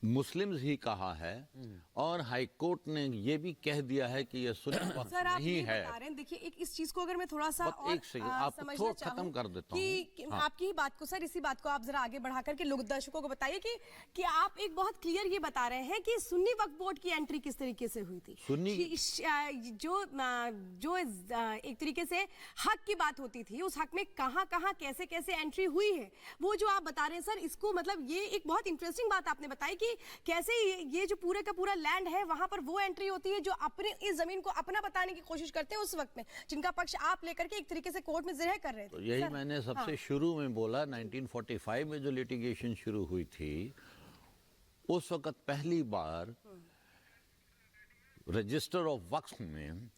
Muslims ही कहा है और हाई कोर्ट ने ये भी कह दिया है कि ये सुन्नी वक्फ सर आप नहीं ये है। बता रहे हैं, देखिए इस चीज को अगर मैं थोड़ा सा बस और एक सेकंड, आप समझना थोड़ा चाहूं खत्म कर देता कि हूं। हाँ। आपकी ही बात को सर, इसी बात को आप जरा आगे बढ़ा करके लोग दर्शकों को बताइए कि आप एक बहुत क्लियर ये बता रहे हैं कि सुन्नी वक्फ बोर्ड की एंट्री किस तरीके से हुई थी। सुन्नी जो एक तरीके से हक की बात होती थी, उस हक में कहां कहां कैसे कैसे एंट्री हुई है, वो जो आप बता रहे हैं सर, इसको मतलब ये एक बहुत इंटरेस्टिंग बात आपने बताई कि कैसे ये जो पूरे का पूरा लैंड है वहां पर वो एंट्री होती है जो अपने इस जमीन को अपना बताने की कोशिश करते हैं उस वक्त में, जिनका पक्ष आप लेकर के एक तरीके से कोर्ट में जिरह कर रहे थे। तो यही मैंने सबसे शुरू में बोला, 1945 में जो लिटिगेशन शुरू हुई थी उस वक्त पहली बार रजिस्टर ऑफ वक्फ में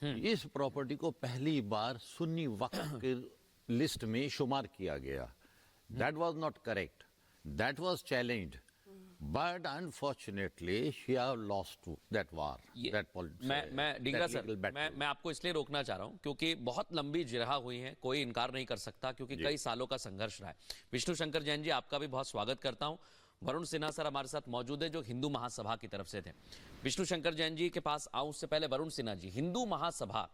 इस प्रॉपर्टी को पहली बार सुन्नी वक्फ के लिस्ट में शुमार किया गया। That was not correct, that was challenged, but unfortunately she have lost that war, that politics। मैं डिंगरा सर, मैं आपको इसलिए रोकना चाह रहा हूं क्योंकि बहुत लंबी जिरह हुई है, कोई इनकार नहीं कर सकता क्योंकि कई सालों का संघर्ष रहा है। विष्णु शंकर जैन जी, आपका भी बहुत स्वागत करता हूं। वरुण सिन्हा सर हमारे साथ मौजूद है जो हिंदू महासभा की तरफ से थे। विष्णु शंकर जैन जी के पास आऊं उससे पहले वरुण सिन्हा जी, हिंदू महासभा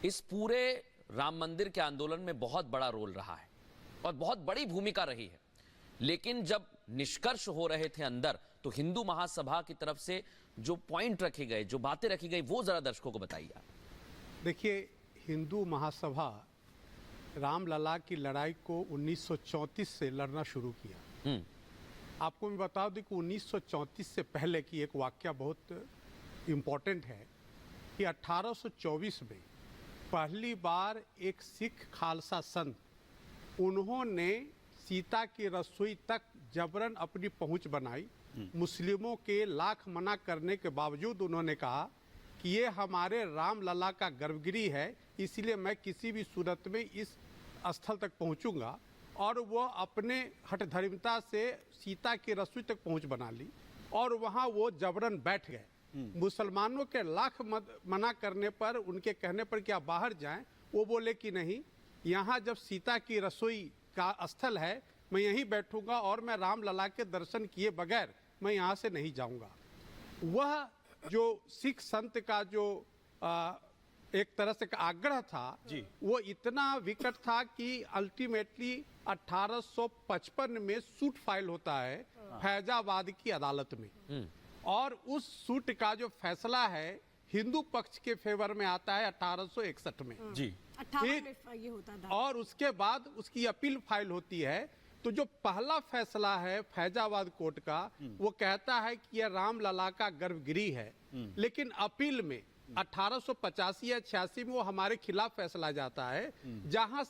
इस पूरे राम मंदिर के आंदोलन में बहुत बड़ा रोल रहा है और बहुत बड़ी भूमिका रही है, लेकिन जब निष्कर्ष हो रहे थे अंदर तो हिंदू महासभा की तरफ से जो पॉइंट रखे गए, जो बातें रखी गई, वो जरा दर्शकों को बताइए। देखिए, हिंदू महासभा रामलला की लड़ाई को 1934 से लड़ना शुरू किया। आपको मैं बता दूं कि 1934 से पहले की एक वाकया बहुत इम्पोर्टेंट है कि 1824 में पहली बार एक सिख खालसा संत, उन्होंने सीता की रसोई तक जबरन अपनी पहुंच बनाई। मुस्लिमों के लाख मना करने के बावजूद उन्होंने कहा कि ये हमारे रामलला का गर्भगृह है, इसलिए मैं किसी भी सूरत में इस स्थल तक पहुंचूंगा। और वो अपने हठधर्मिता से सीता की रसोई तक पहुंच बना ली और वहाँ वो जबरन बैठ गए। मुसलमानों के लाख मना करने पर, उनके कहने पर कि आप बाहर जाएं, वो बोले कि नहीं, यहाँ जब सीता की रसोई का स्थल है, मैं यहीं बैठूंगा और मैं रामलला के दर्शन किए बगैर मैं यहाँ से नहीं जाऊंगा। वह जो सिख संत का जो एक तरह से आग्रह था जी, वो इतना विकट था कि अल्टीमेटली 1855 में सूट फाइल होता है फैजाबाद की अदालत में, और उस सूट का जो फैसला है हिंदू पक्ष के फेवर में आता है 1861 में जी। 58 में ये होता था। और उसके बाद उसकी अपील फाइल होती है। तो जो पहला फैसला है फैजाबाद कोर्ट का, वो कहता है कि यह रामलला का गर्भगृह है, लेकिन अपील में 1885 या 86 में वो हमारे खिलाफ फैसला जाता है, जहां से